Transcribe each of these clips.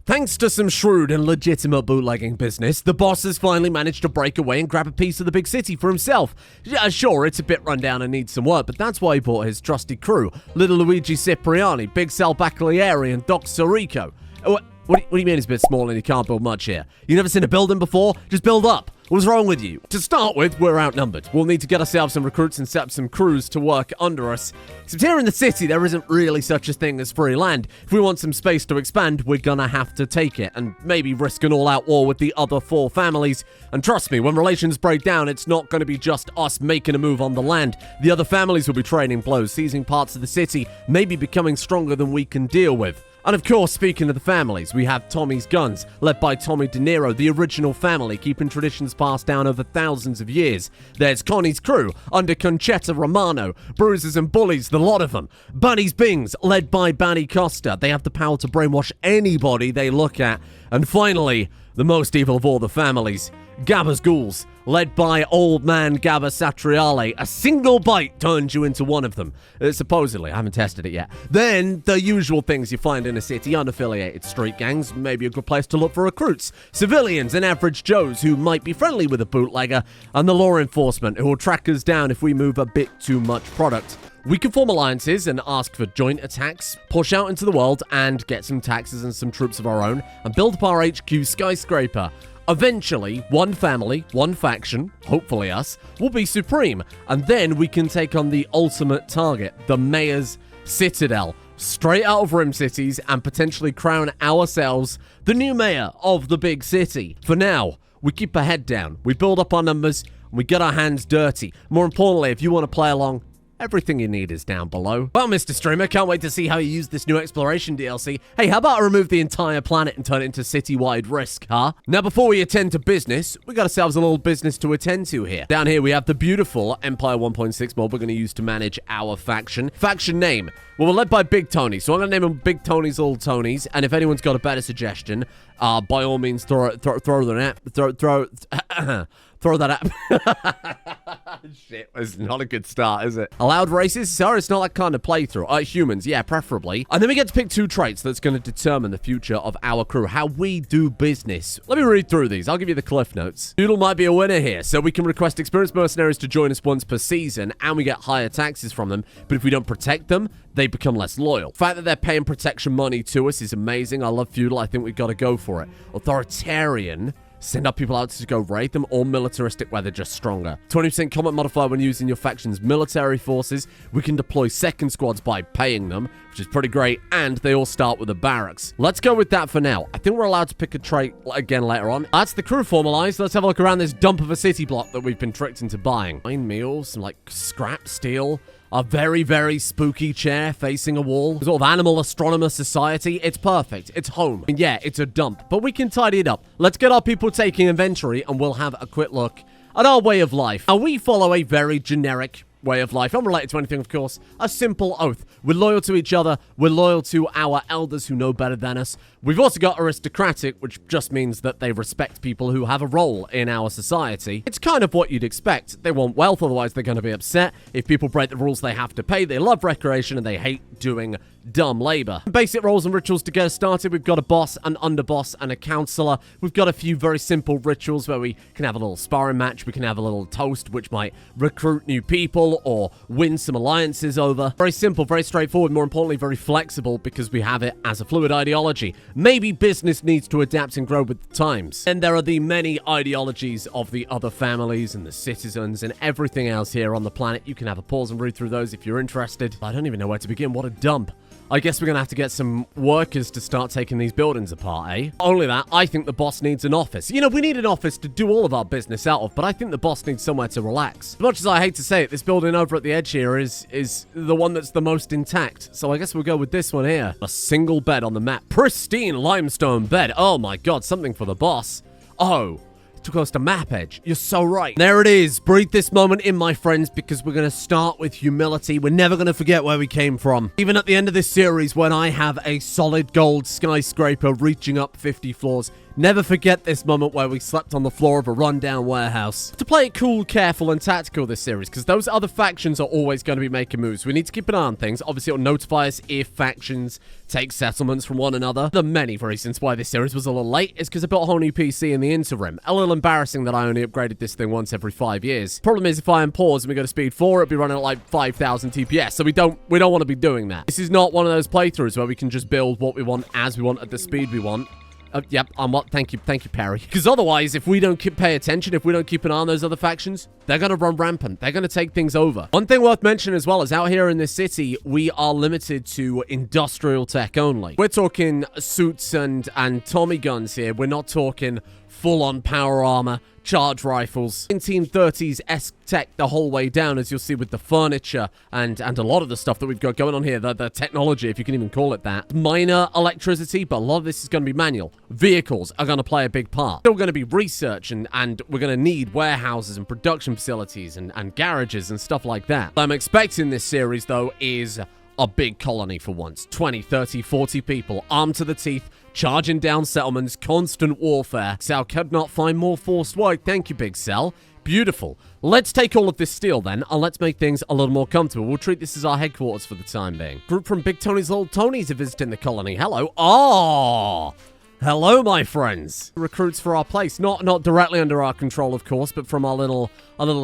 Thanks to some shrewd and legitimate bootlegging business, the boss has finally managed to break away and grab a piece of the big city for himself. Yeah, sure, it's a bit run down and needs some work, but that's why he bought his trusty crew, Little Luigi Cipriani, Big Sal Bacaglieri, and Doc Sorico. What do you mean it's a bit small and you can't build much here? You never seen a building before? Just build up. What's wrong with you? To start with, we're outnumbered. We'll need to get ourselves some recruits and set up some crews to work under us. Except here in the city, there isn't really such a thing as free land. If we want some space to expand, we're gonna have to take it, and maybe risk an all-out war with the other 4 families. And trust me, when relations break down, it's not gonna be just us making a move on the land. The other families will be trading blows, seizing parts of the city, maybe becoming stronger than we can deal with. And of course, speaking of the families, we have Tommy's Guns, led by Tommy De Niro, the original family, keeping traditions passed down over thousands of years. There's Connie's crew, under Concetta Romano, bruisers and bullies, the lot of them. Bunny's Bings, led by Banny Costa. They have the power to brainwash anybody they look at. And finally, the most evil of all the families, Gabba's Ghouls, led by old man Gabba Satriale. A single bite turns you into one of them. Supposedly, I haven't tested it yet. Then, the usual things you find in a city, unaffiliated street gangs, maybe a good place to look for recruits, civilians and average Joes who might be friendly with a bootlegger, and the law enforcement who will track us down if we move a bit too much product. We can form alliances and ask for joint attacks, push out into the world and get some taxes and some troops of our own, and build up our HQ Skyscraper. Eventually, one family, one faction, hopefully us, will be supreme, and then we can take on the ultimate target, the Mayor's Citadel, straight out of RimCities, and potentially crown ourselves the new mayor of the big city. For now, we keep our head down, we build up our numbers, and we get our hands dirty. More importantly, if you want to play along, everything you need is down below. Well, Mr. Streamer, can't wait to see how you use this new exploration DLC. Hey, how about I remove the entire planet and turn it into citywide risk, huh? Now, before we attend to business, we got ourselves a little business to attend to here. Down here, we have the beautiful Empire 1.6 mod we're going to use to manage our faction. Faction name. Well, we're led by Big Tony, so I'm going to name them Big Tony's Little Tonys, and if anyone's got a better suggestion, by all means, throw that at. Shit, it's not a good start, is it? Allowed races? Sorry, it's not that kind of playthrough. Humans, yeah, preferably. And then we get to pick 2 traits that's going to determine the future of our crew, how we do business. Let me read through these. I'll give you the cliff notes. Doodle might be a winner here, so we can request experienced mercenaries to join us once per season, and we get higher taxes from them, but if we don't protect them, they become less loyal. The fact that they're paying protection money to us is amazing. I love feudal. I think we've got to go for it. Authoritarian. Send up people out to go raid them, or militaristic where they're just stronger. 20% combat modifier when using your faction's military forces. We can deploy second squads by paying them, which is pretty great, and they all start with a barracks. Let's go with that for now. I think we're allowed to pick a trait again later on. That's the crew formalized. Let's have a look around this dump of a city block that we've been tricked into buying. 9 meals, some like scrap steel. A very, very spooky chair facing a wall. Sort of animal astronomer society. It's perfect. It's home. And yeah, it's a dump, but we can tidy it up. Let's get our people taking inventory and we'll have a quick look at our way of life. Now, we follow a very generic way of life, unrelated to anything, of course. A simple oath. We're loyal to each other. We're loyal to our elders who know better than us. We've also got aristocratic, which just means that they respect people who have a role in our society. It's kind of what you'd expect. They want wealth, otherwise they're going to be upset. If people break the rules, they have to pay. They love recreation and they hate doing dumb labor. Basic roles and rituals to get us started. We've got a boss, an underboss, and a counselor. We've got a few very simple rituals where we can have a little sparring match. We can have a little toast, which might recruit new people or win some alliances over. Very simple, very straightforward, more importantly, very flexible because we have it as a fluid ideology. Maybe business needs to adapt and grow with the times. And there are the many ideologies of the other families and the citizens and everything else here on the planet. You can have a pause and read through those if you're interested. I don't even know where to begin. What a dump. I guess we're going to have to get some workers to start taking these buildings apart, eh? Only that, I think the boss needs an office. You know, we need an office to do all of our business out of, but I think the boss needs somewhere to relax. As much as I hate to say it, this building over at the edge here is the one that's the most intact. So I guess we'll go with this one here. A single bed on the map. Pristine limestone bed. Oh my god, something for the boss. Oh. Too close to map edge. You're so right. There it is. Breathe this moment in, my friends, because we're going to start with humility. We're never going to forget where we came from. Even at the end of this series, when I have a solid gold skyscraper reaching up 50 floors, Never forget this moment where we slept on the floor of a rundown warehouse. To play it cool, careful, and tactical this series, because those other factions are always going to be making moves. We need to keep an eye on things. Obviously, it'll notify us if factions take settlements from one another. The many reasons why this series was a little late is because I built a whole new PC in the interim. A little embarrassing that I only upgraded this thing once every 5 years. Problem is, if I unpause and we go to speed 4, it'll be running at like 5,000 TPS, so we don't want to be doing that. This is not one of those playthroughs where we can just build what we want as we want at the speed we want. Yep, I'm what? Thank you, Perry. Because otherwise, if we don't pay attention, if we don't keep an eye on those other factions, they're going to run rampant. They're going to take things over. One thing worth mentioning as well is out here in this city, we are limited to industrial tech only. We're talking suits and Tommy guns here. We're not talking full-on power armor, charge rifles, 1930s-esque tech the whole way down, as you'll see with the furniture and a lot of the stuff that we've got going on here, the technology, if you can even call it that. Minor electricity, but a lot of this is going to be manual. Vehicles are going to play a big part. Still going to be research, and we're going to need warehouses and production facilities and garages and stuff like that. What I'm expecting this series, though, is a big colony for once. 20, 30, 40 people, armed to the teeth, charging down settlements, constant warfare. Cell could not find more forced work. Thank you, Big Cell. Beautiful. Let's take all of this steel then, and let's make things a little more comfortable. We'll treat this as our headquarters for the time being. Group from Big Tony's Little Tonys are visiting the colony. Hello. Oh! Hello, my friends. Recruits for our place. Not directly under our control, of course, but from our little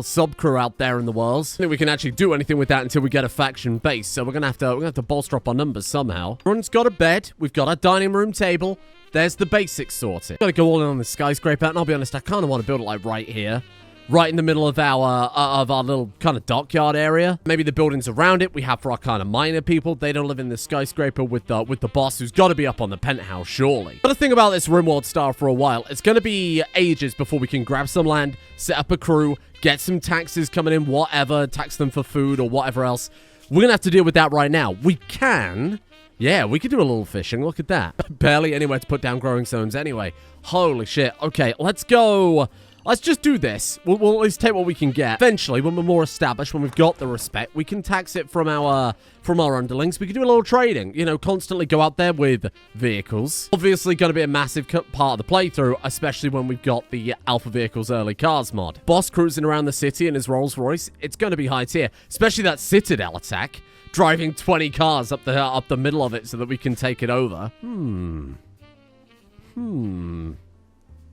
sub-crew out there in the world. I think we can actually do anything with that until we get a faction base, so we're gonna have to bolster up our numbers somehow. Everyone's got a bed. We've got our dining room table. There's the basics sorted. Gotta go all in on the skyscraper, and I'll be honest, I kind of want to build it like right here. Right in the middle of our little kind of dockyard area. Maybe the buildings around it we have for our kind of minor people. They don't live in the skyscraper with the boss, who's got to be up on the penthouse, surely. But the thing about this Rimworld style for a while, it's going to be ages before we can grab some land, set up a crew, get some taxes coming in, whatever, tax them for food or whatever else. We're going to have to deal with that right now. We can... Yeah, we could do a little fishing. Look at that. Barely anywhere to put down growing zones anyway. Holy shit. Okay, let's go... Let's just do this. We'll at least take what we can get. Eventually, when we're more established, when we've got the respect, we can tax it from our underlings. We can do a little trading. You know, constantly go out there with vehicles. Obviously, going to be a massive part of the playthrough, especially when we've got the Alpha Vehicles Early Cars mod. Boss cruising around the city in his Rolls Royce. It's going to be high tier, especially that Citadel attack. Driving 20 cars up the middle of it so that we can take it over.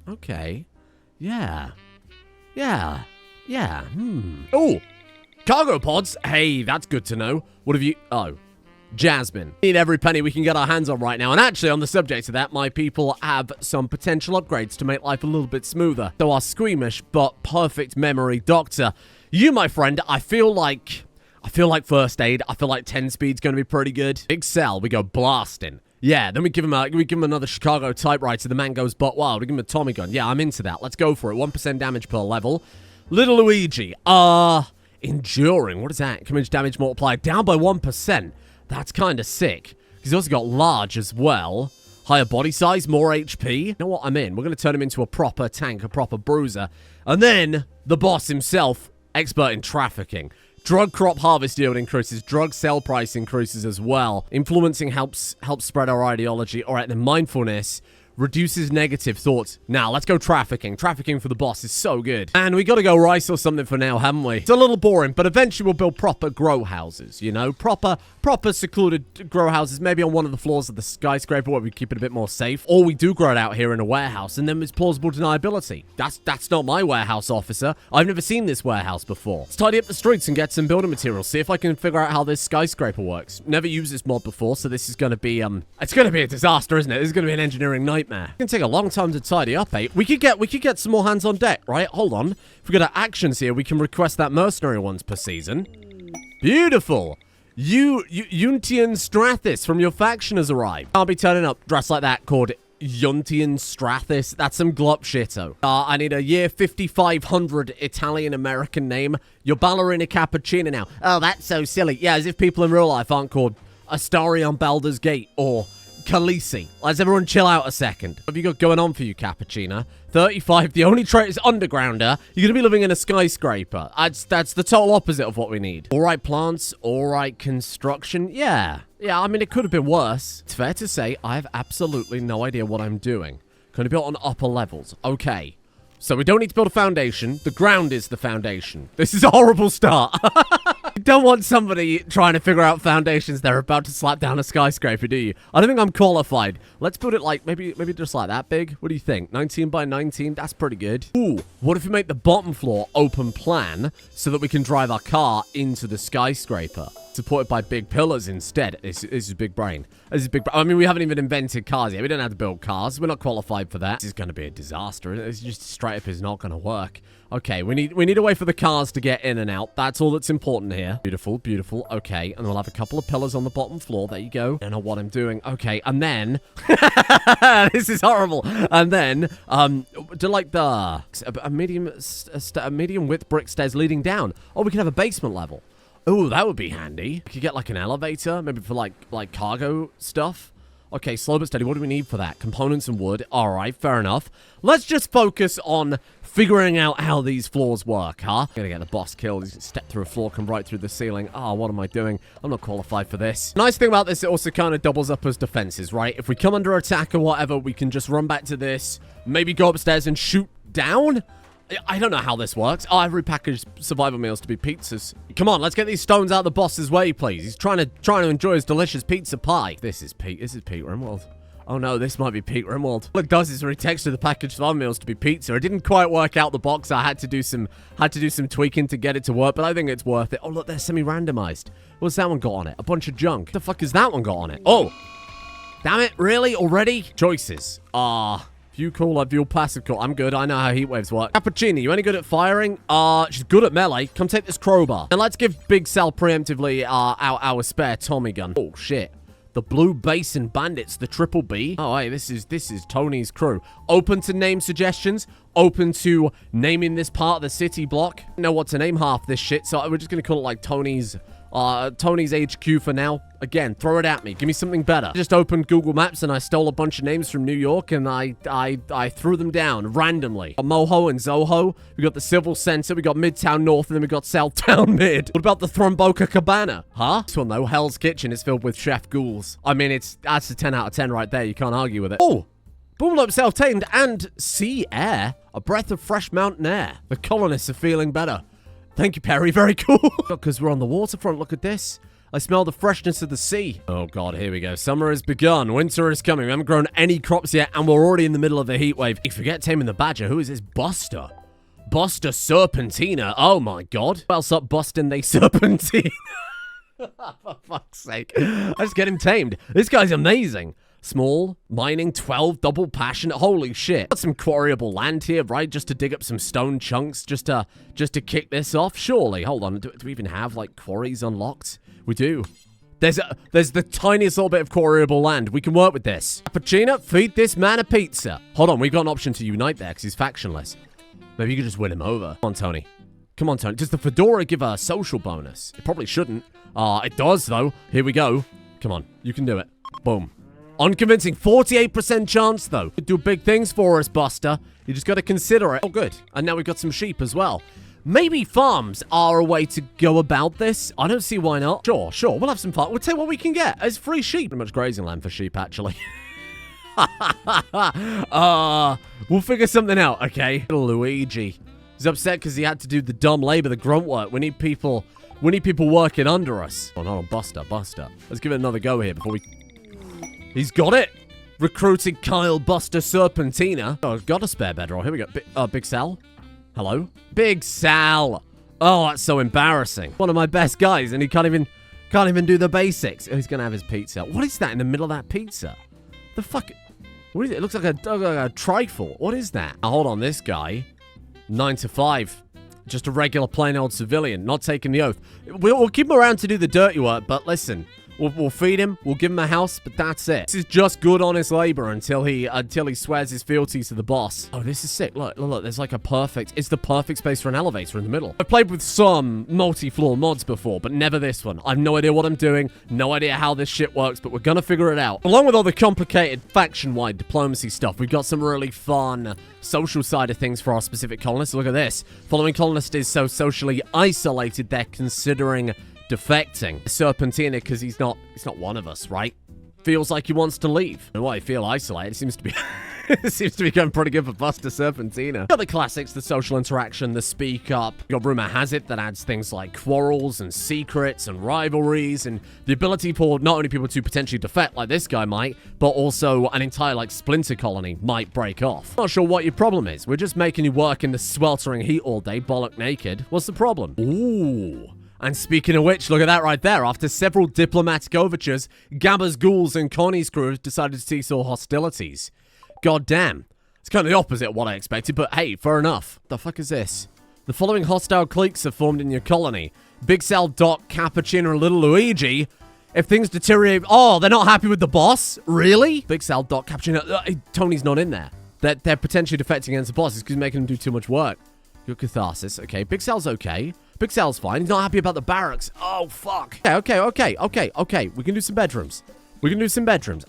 Okay. Yeah. Oh, cargo pods. Hey, that's good to know. What have you... Oh, Jasmine. Need every penny we can get our hands on right now. And actually, on the subject of that, my people have some potential upgrades to make life a little bit smoother. So our squeamish but perfect memory doctor. You, my friend, I feel like first aid. I feel like 10 speed's going to be pretty good. Big Cell, we go blasting. Yeah, then we give him another Chicago typewriter. The man goes butt wild. We give him a Tommy gun. Yeah, I'm into that. Let's go for it. 1% damage per level. Little Luigi. Enduring. What is that? Damage multiplied. Down by 1%. That's kind of sick. He's also got large as well. Higher body size, more HP. You know what I'm in? We're going to turn him into a proper tank, a proper bruiser. And then, the boss himself, expert in trafficking. Drug crop harvest yield increases. Drug sell price increases as well. Influencing helps spread our ideology. All right, then mindfulness reduces negative thoughts. Now, let's go trafficking. Trafficking for the boss is so good. And we got to go rice or something for now, haven't we? It's a little boring, but eventually we'll build proper grow houses, you know? Proper secluded grow houses, maybe on one of the floors of the skyscraper where we keep it a bit more safe. Or we do grow it out here in a warehouse, and then it's plausible deniability. That's not my warehouse, officer. I've never seen this warehouse before. Let's tidy up the streets and get some building materials. See if I can figure out how this skyscraper works. Never used this mod before, so this is going to be, it's going to be a disaster, isn't it? This is going to be an engineering nightmare. It's going to take a long time to tidy up, eh? We could get some more hands on deck, right? Hold on. If we go to actions here, we can request that mercenary ones per season. Beautiful. Yuntian Strathis from your faction has arrived. I'll be turning up dressed like that, called Yuntian Strathis. That's some glop shito. I need a year 5500 Italian-American name. You're Ballerina Cappuccino now. Oh, that's so silly. Yeah, as if people in real life aren't called Astari on Baldur's Gate or Khaleesi. Let's everyone chill out a second. What have you got going on for you, Cappuccino? 35. The only trait is undergrounder. You're going to be living in a skyscraper. That's the total opposite of what we need. All right, plants. All right, construction. Yeah, I mean, it could have been worse. It's fair to say I have absolutely no idea what I'm doing. Can be built on upper levels. Okay. So we don't need to build a foundation. The ground is the foundation. This is a horrible start. You don't want somebody trying to figure out foundations. They're about to slap down a skyscraper, do you? I don't think I'm qualified. Let's build it like, maybe just like that big. What do you think? 19 by 19? That's pretty good. Ooh, what if we make the bottom floor open plan so that we can drive our car into the skyscraper? Supported by big pillars instead. This is big brain. This is big brain. I mean, we haven't even invented cars yet. We don't have to build cars. We're not qualified for that. This is going to be a disaster. It's just straight up is not going to work. Okay, we need a way for the cars to get in and out. That's all that's important here. Beautiful, beautiful. Okay, and we'll have a couple of pillars on the bottom floor. There you go. I don't know what I'm doing. Okay, and then... this is horrible. And then, do like a medium width brick stairs leading down. Oh, we can have a basement level. Oh, that would be handy. We could get like an elevator, maybe for like cargo stuff. Okay, slow but steady. What do we need for that? Components and wood. All right, fair enough. Let's just focus on figuring out how these floors work, huh? Gonna get the boss killed. He's gonna step through a floor, come right through the ceiling. Oh, what am I doing? I'm not qualified for this. Nice thing about this, it also kind of doubles up as defenses, right? If we come under attack or whatever, we can just run back to this, maybe go upstairs and shoot down? I don't know how this works. Oh, I've repackaged survival meals to be pizzas. Come on, let's get these stones out of the boss's way, please. He's trying to enjoy his delicious pizza pie. This is Pete Rimworld. Oh no, this might be Pete Rimworld. All it does is retexture the packaged survival meals to be pizza. It didn't quite work out the box. I had to do some tweaking to get it to work, but I think it's worth it. Oh look, they're semi-randomized. What's that one got on it? A bunch of junk. What the fuck is that one got on it? Oh, damn it! Really? Already? Choices. View cooler, view passive cooler. I'm good. I know how heat waves work. Cappuccino, you any good at firing? She's good at melee. Come take this crowbar. And let's give Big Sal preemptively our spare Tommy gun. Oh, shit. The Blue Basin Bandits, the Triple B. Oh, hey, this is Tony's crew. Open to name suggestions. Open to naming this part of the city block. Know what to name half this shit, so we're just going to call it like Tony's HQ for now. Again, throw it at me. Give me something better. I just opened Google Maps and I stole a bunch of names from New York and I threw them down randomly. Moho and Zoho. We got the Civil Center. We got Midtown North and then we got Southtown Mid. What about the Thromboka Cabana? Huh? This one though, Hell's Kitchen is filled with chef ghouls. I mean, that's a 10 out of 10 right there. You can't argue with it. Oh! Boom up self-tamed and sea air. A breath of fresh mountain air. The colonists are feeling better. Thank you, Perry. Very cool. Because we're on the waterfront. Look at this. I smell the freshness of the sea. Oh, God. Here we go. Summer has begun. Winter is coming. We haven't grown any crops yet, and we're already in the middle of a heat wave. You forget taming the badger. Who is this? Buster. Buster Serpentina. Oh, my God. Who else up busting they Serpentine? For fuck's sake. Let's get him tamed. This guy's amazing. Small, mining, 12, double passionate. Holy shit. Got some quarryable land here, right? Just to dig up some stone chunks, just to kick this off. Surely. Hold on. Do we even have, like, quarries unlocked? We do. There's the tiniest little bit of quarryable land. We can work with this. Cappuccino, feed this man a pizza. Hold on. We've got an option to unite there because he's factionless. Maybe you could just win him over. Come on, Tony. Come on, Tony. Does the fedora give a social bonus? It probably shouldn't. It does, though. Here we go. Come on. You can do it. Boom. Unconvincing. 48% chance, though. Could do big things for us, Buster. You just got to consider it. Oh, good. And now we've got some sheep as well. Maybe farms are a way to go about this. I don't see why not. Sure. We'll have some fun. We'll take what we can get. It's free sheep. Pretty much grazing land for sheep, actually. We'll figure something out, okay? Luigi. He's upset because he had to do the dumb labor, the grunt work. We need people working under us. Oh, no, Buster. Let's give it another go here before we... He's got it. Recruited Kyle Buster Serpentina. Oh, I've got a spare bedroll. Here we go. Big Sal. Hello? Big Sal. Oh, that's so embarrassing. One of my best guys, and he can't even do the basics. Oh, he's going to have his pizza. What is that in the middle of that pizza? The fuck? What is it? It looks like a trifle. What is that? Now, hold on. This guy, 9 to 5. Just a regular plain old civilian, not taking the oath. We'll keep him around to do the dirty work, but listen... We'll feed him, we'll give him a house, but that's it. This is just good honest labor until he swears his fealties to the boss. Oh, this is sick. Look, there's like it's the perfect space for an elevator in the middle. I've played with some multi-floor mods before, but never this one. I have no idea what I'm doing, no idea how this shit works, but we're gonna figure it out. Along with all the complicated faction-wide diplomacy stuff, we've got some really fun social side of things for our specific colonists. Look at this. Following colonist is so socially isolated, they're considering defecting. Serpentina, because he's not one of us, right? Feels like he wants to leave. Why I feel isolated. Seems to be Seems to be going pretty good for Buster Serpentina. Got the classics, the social interaction, the speak up. You got rumor has it that adds things like quarrels and secrets and rivalries and the ability for not only people to potentially defect like this guy might, but also an entire like splinter colony might break off. Not sure what your problem is. We're just making you work in the sweltering heat all day, bollock naked. What's the problem? Ooh. And speaking of which, look at that right there. After several diplomatic overtures, Gabba's ghouls and Connie's crew decided to cease all hostilities. God damn. It's kind of the opposite of what I expected, but hey, fair enough. The fuck is this? The following hostile cliques have formed in your colony. Big Sal, Doc, Cappuccino, and Little Luigi. If things deteriorate... Oh, they're not happy with the boss? Really? Big Sal, Doc, Cappuccino... Tony's not in there. They're potentially defecting against the boss. It's because he's making him do too much work. Your catharsis. Okay, Big Sal's okay. Big Sal's fine. He's not happy about the barracks. Oh, fuck. Okay. We can do some bedrooms. I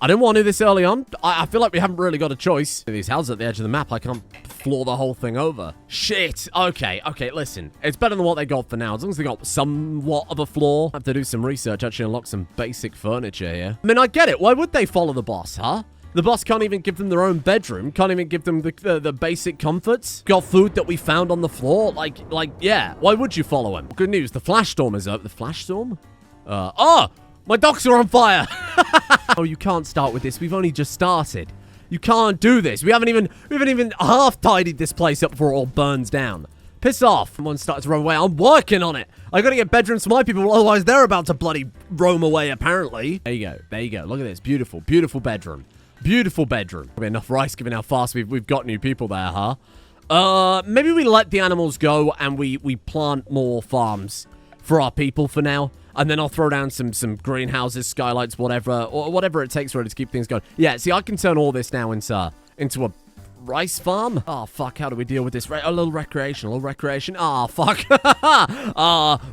didn't want to do this early on. I feel like we haven't really got a choice. These houses at the edge of the map, I can't floor the whole thing over. Shit. Okay, listen. It's better than what they got for now. As long as they got somewhat of a floor. I have to do some research, actually unlock some basic furniture here. I mean, I get it. Why would they follow the boss, huh? The boss can't even give them their own bedroom. Can't even give them the basic comforts. Got food that we found on the floor. Like, yeah. Why would you follow him? Good news. The flash storm is over. The flash storm? Oh! My docks are on fire! Oh, you can't start with this. We've only just started. You can't do this. We haven't even half tidied this place up before it all burns down. Piss off. Someone started to roam away. I'm working on it. I gotta get bedrooms for my people, otherwise they're about to bloody roam away, apparently. There you go. Look at this. Beautiful bedroom. Beautiful bedroom. Probably enough rice given how fast we've got new people there, huh? Maybe we let the animals go and we plant more farms for our people for now. And then I'll throw down some greenhouses, skylights, whatever, or whatever it takes really to keep things going. Yeah, see, I can turn all this now into a rice farm. Oh, fuck, how do we deal with this? A little recreation. Oh, fuck.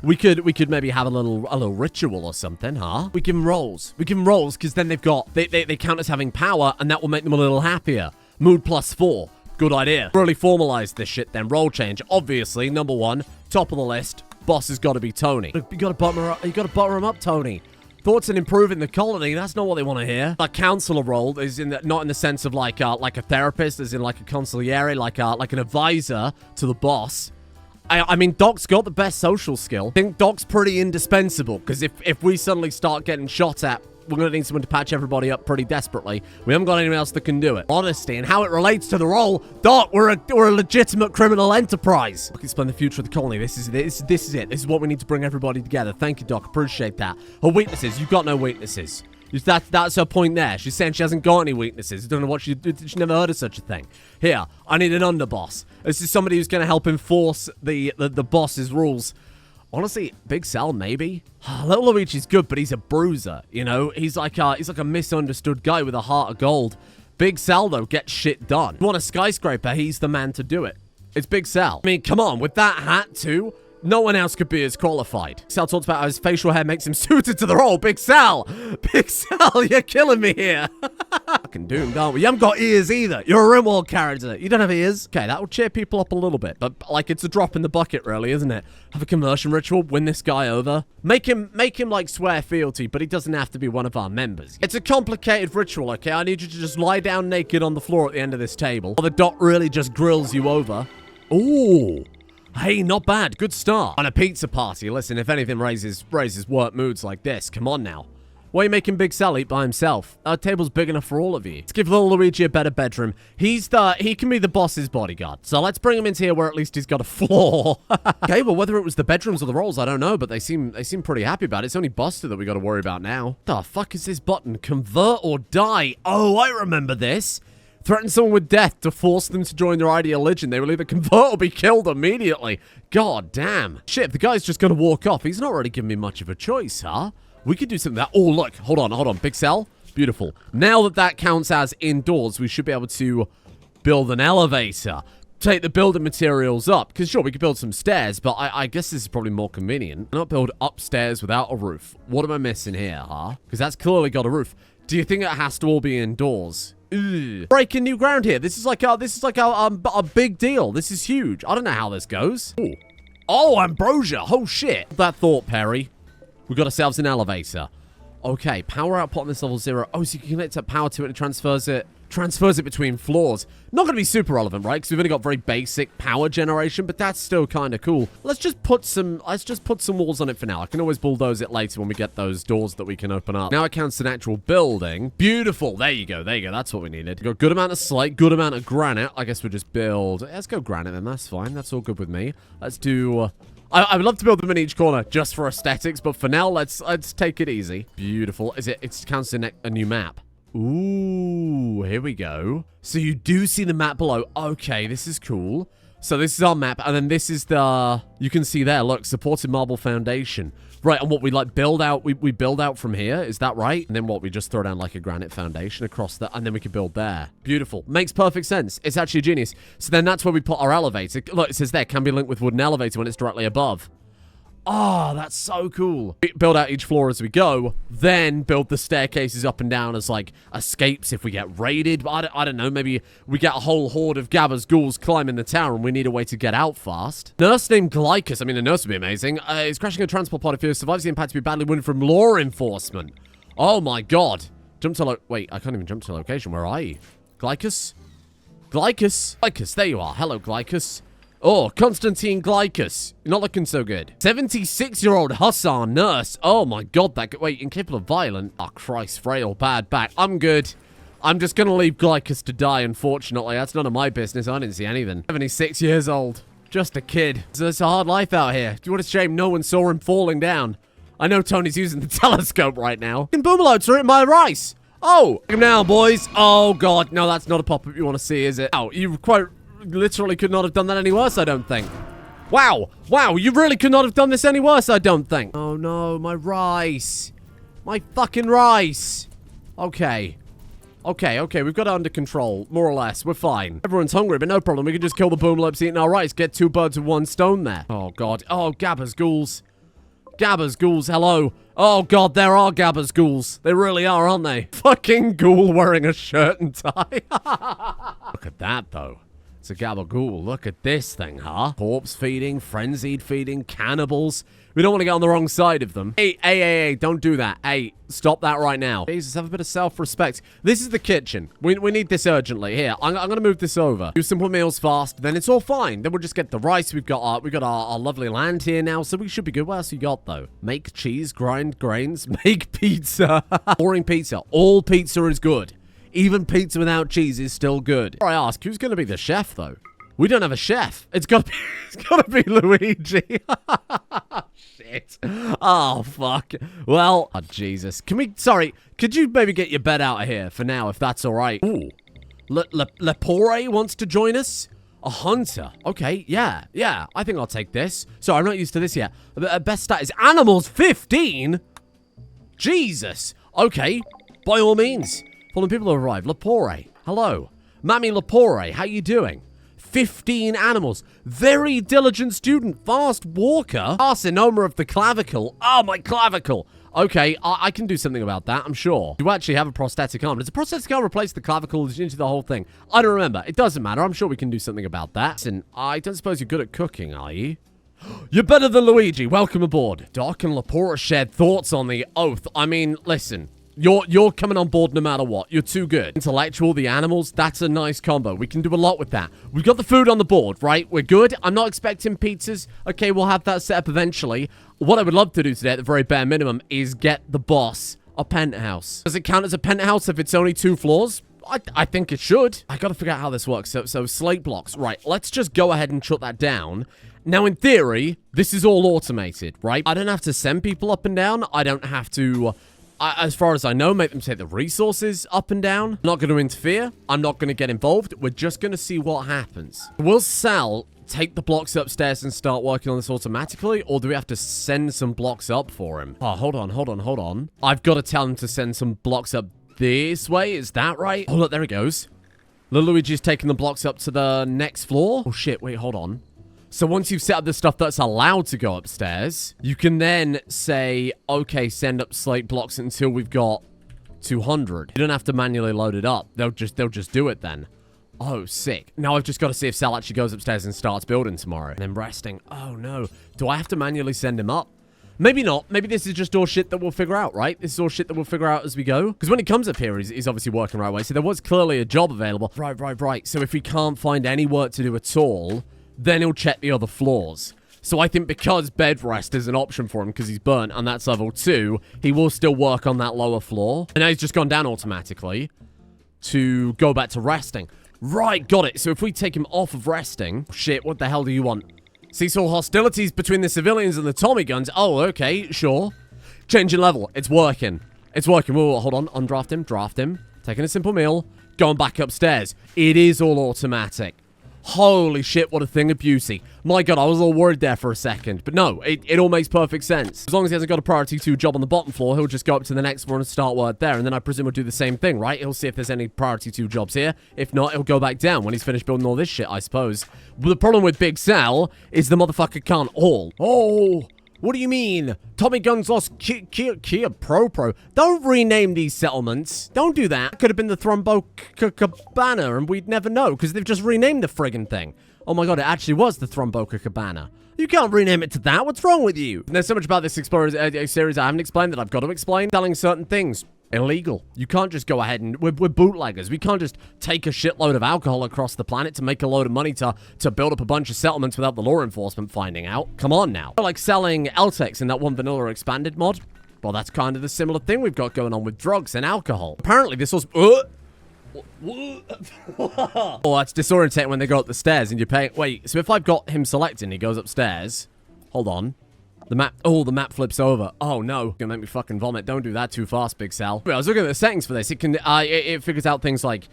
We could maybe have a little ritual or something, huh? We give them rolls, because then they count as having power, and that will make them a little happier. Mood +4. Good idea. Really formalize this shit then. Role change. Obviously, number one, top of the list. Boss has got to be Tony. You got to butter him up, Tony. Thoughts on improving the colony? That's not what they want to hear. A counselor role is not in the sense of like a therapist, as in like a consigliere, like an advisor to the boss. I mean, Doc's got the best social skill. I think Doc's pretty indispensable because if we suddenly start getting shot at, we're going to need someone to patch everybody up pretty desperately. We haven't got anyone else that can do it. Honesty and how it relates to the role. Doc, we're a legitimate criminal enterprise. I can explain the future of the colony. This is it. This is what we need to bring everybody together. Thank you, Doc. Appreciate that. Her weaknesses. You've got no weaknesses. That's her point there. She's saying she hasn't got any weaknesses. I don't know what she never heard of such a thing. Here, I need an underboss. This is somebody who's going to help enforce the boss's rules. Honestly, Big Sal, maybe. Little Luigi's good, but he's a bruiser, you know? He's like a misunderstood guy with a heart of gold. Big Sal, though, gets shit done. You want a skyscraper, he's the man to do it. It's Big Sal. I mean, come on, with that hat, too, no one else could be as qualified. Sal talks about how his facial hair makes him suited to the role. Big Sal! Big Sal, you're killing me here. Fucking doomed, aren't we? You haven't got ears either. You're a Rimworld character. You don't have ears? Okay, that will cheer people up a little bit. But, like, it's a drop in the bucket, really, isn't it? Have a conversion ritual, win this guy over. Make him, like, swear fealty, but he doesn't have to be one of our members. It's a complicated ritual, okay? I need you to just lie down naked on the floor at the end of this table. Or the Dot really just grills you over. Ooh. Hey, not bad. Good start. On a pizza party, listen, if anything raises work moods like this, come on now. Why are you making Big Sal eat by himself? Our table's big enough for all of you. Let's give little Luigi a better bedroom. He can be the boss's bodyguard. So let's bring him into here where at least he's got a floor. Okay, well, whether it was the bedrooms or the rolls, I don't know, but they seem pretty happy about it. It's only Buster that we got to worry about now. What the fuck is this button? Convert or die? Oh, I remember this. Threaten someone with death to force them to join their ideology. They will either convert or be killed immediately. God damn. Shit, the guy's just gonna walk off. He's not really giving me much of a choice, huh? We could do something that... Oh, look. Hold on. Big Sal. Beautiful. Now that counts as indoors, we should be able to build an elevator. Take the building materials up. Because, sure, we could build some stairs, but I guess this is probably more convenient. Not build upstairs without a roof. What am I missing here, huh? Because that's clearly got a roof. Do you think it has to all be indoors? Ugh. Breaking new ground here. This is like a big deal. This is huge. I don't know how this goes. Ooh. Oh, ambrosia. Oh, shit. That thought, Perry. We got ourselves an elevator. Okay, power output on this level 0. Oh, so you can connect up power to it and transfers it between floors. Not going to be super relevant, right? Because we've only got very basic power generation, but that's still kind of cool. Let's just put some walls on it for now. I can always bulldoze it later when we get those doors that we can open up. Now it counts an actual building. Beautiful. There you go. There you go. That's what we needed. We've got a good amount of slate, good amount of granite. I guess we'll just build. Let's go granite then. That's fine. That's all good with me. Let's do... I would love to build them in each corner just for aesthetics, but for now, let's take it easy. Beautiful. It counts in a new map. Ooh, here we go. So you do see the map below. Okay, this is cool. So this is our map, and then this is the... You can see there, look, supported marble foundation. Right, and what we, like, build out... We build out from here, is that right? And then what, we just throw down, like, a granite foundation across that, and then we can build there. Beautiful. Makes perfect sense. It's actually genius. So then that's where we put our elevator. Look, it says there, can be linked with wooden elevator when it's directly above. Oh, that's so cool. We build out each floor as we go, then build the staircases up and down as, like, escapes if we get raided. I don't know, maybe we get a whole horde of Gabba's ghouls climbing the tower and we need a way to get out fast. Nurse named Glycus. I mean, a nurse would be amazing. Is crashing a transport pod if he survives the impact to be badly wounded from law enforcement. Oh, my God. Jump to wait, I can't even jump to location. Where are you? Glycus? Glycus? Glycus, there you are. Hello, Glycus. Oh, Constantine Glycus. You're not looking so good. 76-year-old Hussar nurse. Oh my God, wait, incapable of violence. Oh, Christ, frail, bad back. I'm good. I'm just gonna leave Glycus to die, unfortunately. That's none of my business. I didn't see anything. 76 years old. Just a kid. So it's a hard life out here. What a shame no one saw him falling down. I know Tony's using the telescope right now. And Boomerloads are in my rice. Oh, now, boys. Oh, God. No, that's not a pop-up you want to see, is it? Oh, you quite... literally could not have done that any worse, I don't think. Wow. Wow, you really could not have done this any worse, I don't think. Oh, no, my rice. My fucking rice. Okay. Okay, we've got it under control, more or less. We're fine. Everyone's hungry, but no problem. We can just kill the boomlopes eating our rice. Get 2 birds with 1 stone there. Oh, God. Oh, Gabba's ghouls. Gabba's ghouls, hello. Oh, God, there are Gabba's ghouls. They really are, aren't they? Fucking ghoul wearing a shirt and tie. Look at that, though. It's a gabagool. Look at this thing, huh? Corpse feeding, frenzied feeding, cannibals. We don't want to get on the wrong side of them. Hey, don't do that. Hey, stop that right now. Jesus, have a bit of self-respect. This is the kitchen. We need this urgently. Here, I'm going to move this over. Do simple meals fast, then it's all fine. Then we'll just get the rice. We've got our lovely land here now, so we should be good. What else you got, though? Make cheese, grind grains, make pizza. Boring pizza. All pizza is good. Even pizza without cheese is still good. I ask, who's going to be the chef, though? We don't have a chef. It's got to be Luigi. Shit. Oh, fuck. Well, oh, Jesus. Could you maybe get your bed out of here for now, if that's all right? Ooh. Lepore wants to join us? A hunter. Okay, yeah. I think I'll take this. Sorry, I'm not used to this yet. Best stat is animals 15? Jesus. Okay, by all means. Fallen people have arrived. Lepore. Hello. Mammy Lepore, how you doing? 15 animals. Very diligent student. Fast walker. Carcinoma of the clavicle. Oh, my clavicle. Okay, I can do something about that, I'm sure. You actually have a prosthetic arm. Does a prosthetic arm replace the clavicle into the whole thing? I don't remember. It doesn't matter. I'm sure we can do something about that. Listen, I don't suppose you're good at cooking, are you? You're better than Luigi. Welcome aboard. Doc and Lepore shared thoughts on the oath. I mean, listen. You're coming on board no matter what. You're too good. Intellectual, the animals, that's a nice combo. We can do a lot with that. We've got the food on the board, right? We're good. I'm not expecting pizzas. Okay, we'll have that set up eventually. What I would love to do today, at the very bare minimum, is get the boss a penthouse. Does it count as a penthouse if it's only 2 floors? I think it should. I gotta figure out how this works. So slate blocks. Right, let's just go ahead and shut that down. Now, in theory, this is all automated, right? I don't have to send people up and down. I don't have to... as far as I know, make them take the resources up and down. I'm not going to interfere. I'm not going to get involved. We're just going to see what happens. Will Sal take the blocks upstairs and start working on this automatically? Or do we have to send some blocks up for him? Oh, hold on. I've got to tell him to send some blocks up this way. Is that right? Oh, look, there he goes. Luigi's taking the blocks up to the next floor. Oh, shit. Wait, hold on. So once you've set up the stuff that's allowed to go upstairs, you can then say, okay, send up slate blocks until we've got 200. You don't have to manually load it up. They'll just do it then. Oh, sick. Now I've just got to see if Sal actually goes upstairs and starts building tomorrow. And then resting. Oh, no. Do I have to manually send him up? Maybe not. Maybe this is just all shit that we'll figure out, right? This is all shit that we'll figure out as we go. Because when he comes up here, he's obviously working the right way. So there was clearly a job available. Right. So if we can't find any work to do at all, then he'll check the other floors. So I think because bed rest is an option for him because he's burnt and that's level 2, he will still work on that lower floor. And now he's just gone down automatically to go back to resting. Right, got it. So if we take him off of resting... Shit, what the hell do you want? Cease all hostilities between the civilians and the Tommy guns. Oh, okay, sure. Changing level. It's working. It's working. Whoa, hold on. Undraft him. Draft him. Taking a simple meal. Going back upstairs. It is all automatic. Holy shit, what a thing of beauty. My god, I was all worried there for a second. But no, it all makes perfect sense. As long as he hasn't got a priority 2 job on the bottom floor, he'll just go up to the next floor and start work there. And then I presume he'll do the same thing, right? He'll see if there's any priority 2 jobs here. If not, he'll go back down when he's finished building all this shit, I suppose. But the problem with Big Sal is the motherfucker can't haul. Oh, what do you mean? Tommy Guns lost Kia Pro. Don't rename these settlements. Don't do that. Could have been the Thrombo Cabana, and we'd never know, because they've just renamed the friggin' thing. Oh my god, it actually was the Thromboca Cabana. You can't rename it to that. What's wrong with you? And there's so much about this Explorer series I haven't explained that I've got to explain. Selling certain things. Illegal. You can't just go ahead and... We're bootleggers. We can't just take a shitload of alcohol across the planet to make a load of money to build up a bunch of settlements without the law enforcement finding out. Come on now. Like selling LTEX in that one vanilla expanded mod. Well, that's kind of the similar thing we've got going on with drugs and alcohol. Apparently, this was... Oh, that's disorientating when they go up the stairs and you're paying... Wait, so if I've got him selected and he goes upstairs... Hold on. The map... Oh, the map flips over. Oh, no. It's gonna make me fucking vomit. Don't do that too fast, Big Sal. I was looking at the settings for this. It can... it figures out things like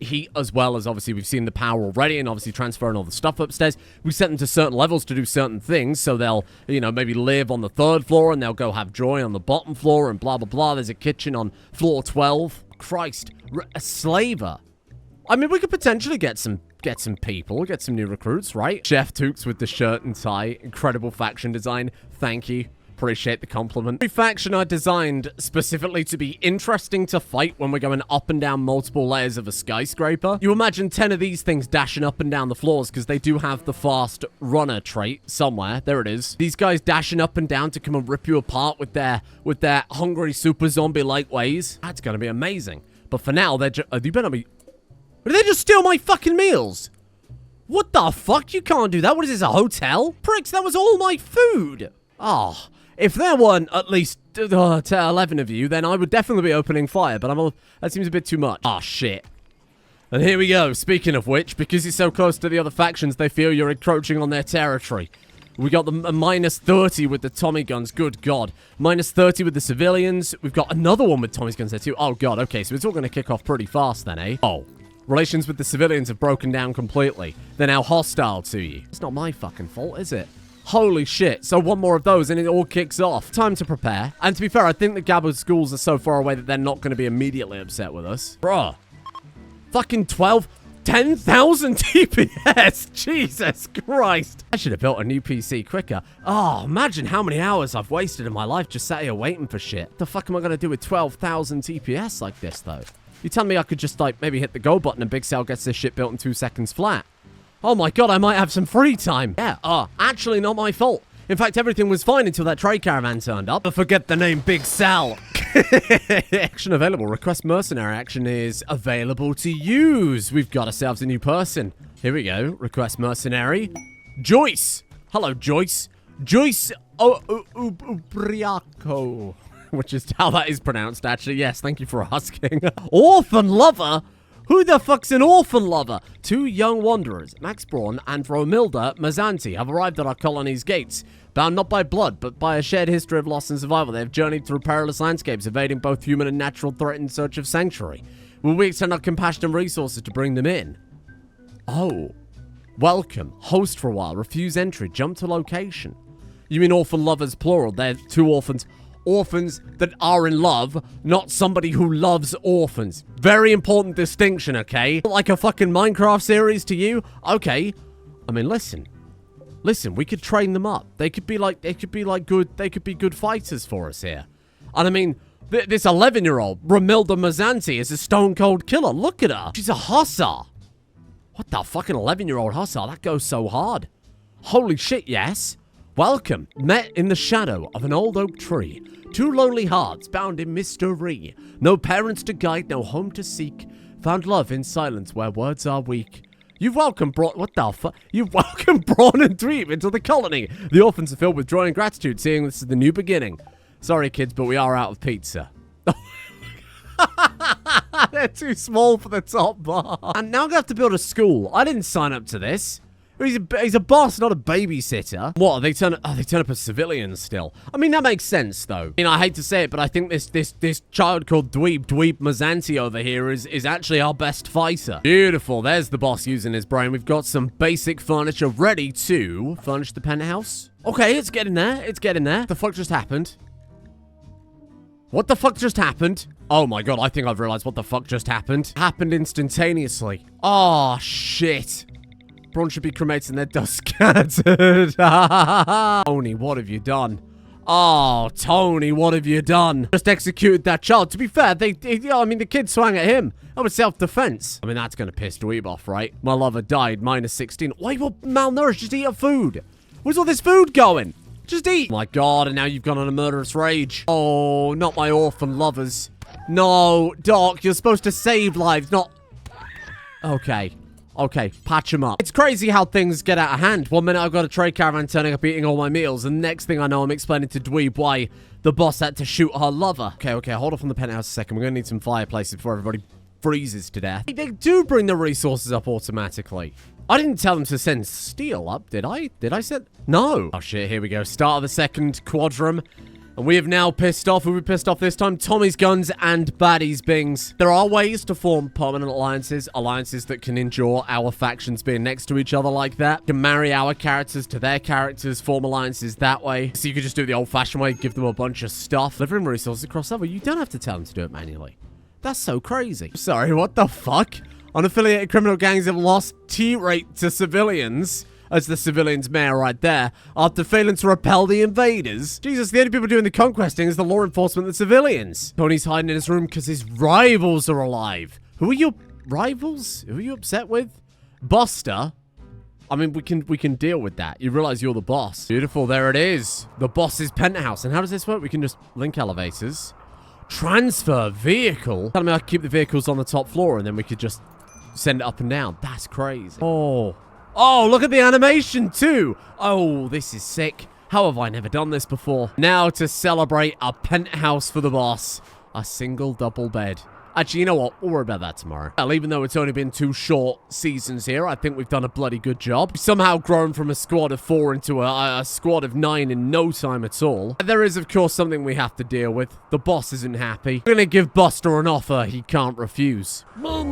heat as well as, obviously, we've seen the power already and obviously transferring all the stuff upstairs. We set them to certain levels to do certain things, so they'll, you know, maybe live on the 3rd floor and they'll go have joy on the bottom floor and blah, blah, blah. There's a kitchen on floor 12. Christ. A slaver. I mean, we could potentially get some people, get some new recruits, right? Chef Tukes with the shirt and tie. Incredible faction design. Thank you. Appreciate the compliment. Every faction I designed specifically to be interesting to fight when we're going up and down multiple layers of a skyscraper. You imagine 10 of these things dashing up and down the floors because they do have the fast runner trait somewhere. There it is. These guys dashing up and down to come and rip you apart with their hungry super zombie-like ways. That's going to be amazing. But for now, they're just... you better be... Did they just steal my fucking meals? What the fuck? You can't do that. What is this, a hotel? Pricks, that was all my food. Oh, if there weren't at least 11 of you, then I would definitely be opening fire, but that seems a bit too much. Oh, shit. And here we go. Speaking of which, because you're so close to the other factions, they feel you're encroaching on their territory. We got the minus 30 with the Tommy guns. Good God. Minus 30 with the civilians. We've got another one with Tommy's guns there too. Oh, God. Okay, so it's all going to kick off pretty fast then, eh? Oh. Relations with the civilians have broken down completely. They're now hostile to you. It's not my fucking fault, is it? Holy shit. So one more of those and it all kicks off. Time to prepare. And to be fair, I think the Gabba schools are so far away that they're not going to be immediately upset with us. Bruh. Fucking 10,000 TPS. Jesus Christ. I should have built a new PC quicker. Oh, imagine how many hours I've wasted in my life just sat here waiting for shit. What the fuck am I going to do with 12,000 TPS like this, though? You tell me I could just, like, maybe hit the go button and Big Sal gets this shit built in 2 seconds flat. Oh my god, I might have some free time. Yeah, actually not my fault. In fact, everything was fine until that trade caravan turned up. But forget the name Big Sal. Action available. Request mercenary action is available to use. We've got ourselves a new person. Here we go. Request mercenary. Joyce. Hello, Joyce. Joyce Ubriaco. Which is how that is pronounced, actually. Yes, thank you for asking. Orphan lover? Who the fuck's an orphan lover? 2 young wanderers, Max Braun and Romilda Mazzanti, have arrived at our colony's gates. Bound not by blood, but by a shared history of loss and survival, they have journeyed through perilous landscapes, evading both human and natural threat in search of sanctuary. Will we extend our compassion and resources to bring them in? Oh. Welcome. Host for a while. Refuse entry. Jump to location. You mean orphan lovers, plural. They're 2 orphans. Orphans that are in love, not somebody who loves orphans. Very important distinction, okay? Like a fucking Minecraft series to you? Okay. I mean, listen. Listen, we could train them up. They could be good fighters for us here. And I mean, this 11-year-old, Romilda Mazzanti, is a stone-cold killer. Look at her. She's a hussar. What the fucking 11-year-old hussar? That goes so hard. Holy shit, yes. Welcome. Met in the shadow of an old oak tree. Two lonely hearts bound in mystery. No parents to guide, no home to seek. Found love in silence where words are weak. You've welcomed what the fuck? You've welcomed Brawn and Dweeb into the colony. The orphans are filled with joy and gratitude, seeing this is the new beginning. Sorry, kids, but we are out of pizza. They're too small for the top bar. And now I'm gonna have to build a school. I didn't sign up to this. He's a boss, not a babysitter. What, they turn up as civilians still? I mean, that makes sense, though. I mean, I hate to say it, but I think this child called Dweeb Mazanti over here is actually our best fighter. Beautiful. There's the boss using his brain. We've got some basic furniture ready to furnish the penthouse. Okay, it's getting there. It's getting there. What the fuck just happened? What the fuck just happened? Oh my god, I think I've realized what the fuck just happened. Happened instantaneously. Oh, shit. Brawn should be cremated and their dust scattered. Tony, what have you done? Oh, Tony, what have you done? Just executed that child. To be fair, I mean, the kid swung at him. That was self-defense. I mean, that's gonna piss Dweeb off, right? My lover died, -16. Why are you malnourished? Just eat your food. Where's all this food going? Just eat. Oh my god, and now you've gone on a murderous rage. Oh, not my orphan lovers. No, Doc, you're supposed to save lives, not... Okay. Okay, patch him up. It's crazy how things get out of hand. One minute I've got a trade caravan turning up eating all my meals, and the next thing I know I'm explaining to Dweeb why the boss had to shoot her lover. Okay, hold off on the penthouse a second. We're gonna need some fireplaces before everybody freezes to death. They do bring the resources up automatically. I didn't tell them to send steel up, did I? Did I send... No. Oh shit, here we go. Start of the second quadrum. And we have now pissed off. Who we pissed off this time? Tommy's Guns and Baddies Bings. There are ways to form permanent alliances. Alliances that can endure our factions being next to each other like that. You can marry our characters to their characters, form alliances that way. So you could just do it the old-fashioned way, give them a bunch of stuff. Delivering resources across over. You don't have to tell them to do it manually. That's so crazy. Sorry, what the fuck? Unaffiliated criminal gangs have lost T-rate to civilians. As the civilians mayor right there, after failing to repel the invaders. Jesus, the only people doing the conquesting is the law enforcement and the civilians. Tony's hiding in his room because his rivals are alive. Who are your rivals? Who are you upset with? Buster? I mean, we can deal with that. You realize you're the boss. Beautiful, there it is. The boss's penthouse. And how does this work? We can just link elevators. Transfer vehicle? Tell me I can keep the vehicles on the top floor and then we could just send it up and down. That's crazy. Oh, look at the animation too. Oh, this is sick. How have I never done this before? Now to celebrate a penthouse for the boss. A single double bed. Actually, you know what? We'll worry about that tomorrow. Well, even though it's only been 2 short seasons here, I think we've done a bloody good job. We've somehow grown from a squad of 4 into a squad of 9 in no time at all. There is, of course, something we have to deal with. The boss isn't happy. We're gonna give Buster an offer he can't refuse. Well,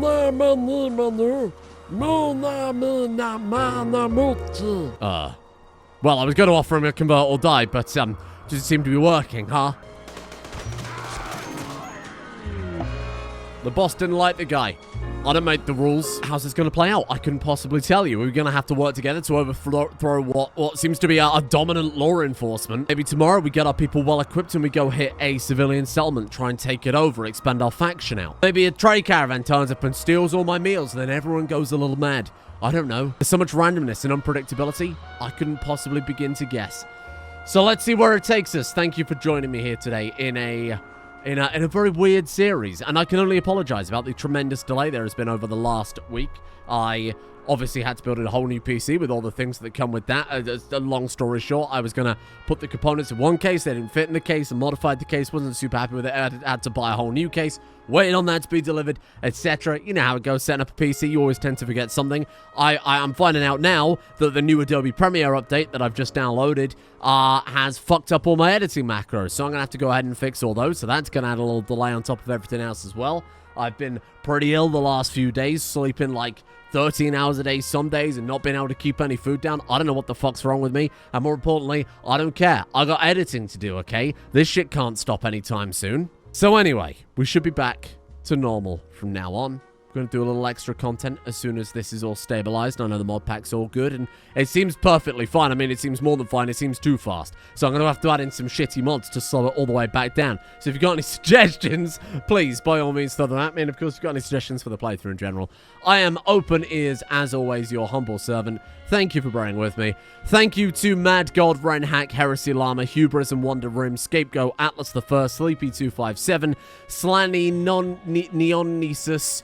I was going to offer him a convert or die, but doesn't seem to be working, huh? The boss didn't like the guy. I don't make the rules. How's this going to play out? I couldn't possibly tell you. We're going to have to work together to overthrow what seems to be a dominant law enforcement. Maybe tomorrow we get our people well equipped and we go hit a civilian settlement, try and take it over, expand our faction out. Maybe a trade caravan turns up and steals all my meals and then everyone goes a little mad. I don't know. There's so much randomness and unpredictability, I couldn't possibly begin to guess. So let's see where it takes us. Thank you for joining me here today in a very weird series, and I can only apologize about the tremendous delay there has been over the last week. I obviously had to build a whole new PC with all the things that come with that. A long story short, I was going to put the components in one case, they didn't fit in the case, and modified the case, wasn't super happy with it, I had to buy a whole new case, waiting on that to be delivered, etc. You know how it goes, setting up a PC, you always tend to forget something. I'm finding out now that the new Adobe Premiere update that I've just downloaded has fucked up all my editing macros, so I'm going to have to go ahead and fix all those, so that's going to add a little delay on top of everything else as well. I've been pretty ill the last few days, sleeping like 13 hours a day some days and not being able to keep any food down. I don't know what the fuck's wrong with me, and more importantly, I don't care. I got editing to do, okay? This shit can't stop anytime soon. So anyway, we should be back to normal from now on. I'm going to do a little extra content as soon as this is all stabilized. I know the mod pack's all good, and it seems perfectly fine. I mean, it seems more than fine. It seems too fast. So I'm going to have to add in some shitty mods to slow it all the way back down. So if you've got any suggestions, please, by all means, throw them at me. And, of course, if you've got any suggestions for the playthrough in general, I am open ears, as always, your humble servant. Thank you for bearing with me. Thank you to Mad God, Renhack, Heresy Llama, Hubris and Wonder Rim, Scapegoat, Atlas the First, Sleepy257, Slanny, Neonisus,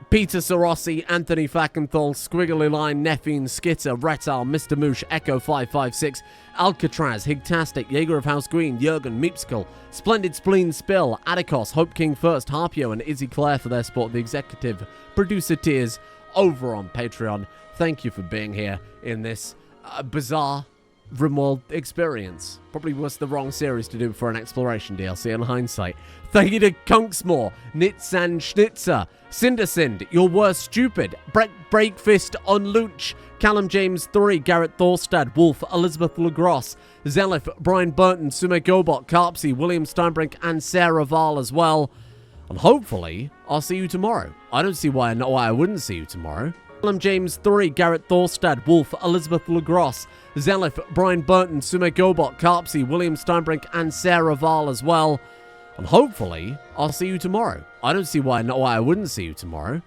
Peter Sorossi, Anthony Fackenthal, Squiggly Line, Neffine, Skitter, Retal, Mr. Moosh, Echo556, Alcatraz, Higtastic, Jaeger of House Green, Jurgen, Meepskull, Splendid Spleen Spill, Atticos, Hope King First, Harpio, and Izzy Claire for their support, the executive producer tiers over on Patreon. Thank you for being here in this bizarre Rimworld experience. Probably was the wrong series to do for an exploration DLC in hindsight. Thank you to Kunksmore, Nitzan Schnitzer, Cindersind, Your Worst Stupid, Breakfist on Lunch, Callum James 3, Garrett Thorstad, Wolf, Elizabeth Lagrosse, Zelif, Brian Burton, Sume Gobot, Carpsy, William Steinbrink, and Sarah Val as well. And hopefully, I'll see you tomorrow. I don't see why I wouldn't see you tomorrow. Callum James 3, Garrett Thorstad, Wolf, Elizabeth Lagrosse, Zelif, Brian Burton, Sume Gobot, Carpsy, William Steinbrink, and Sarah Val as well. And hopefully, I'll see you tomorrow. I don't see why I wouldn't see you tomorrow.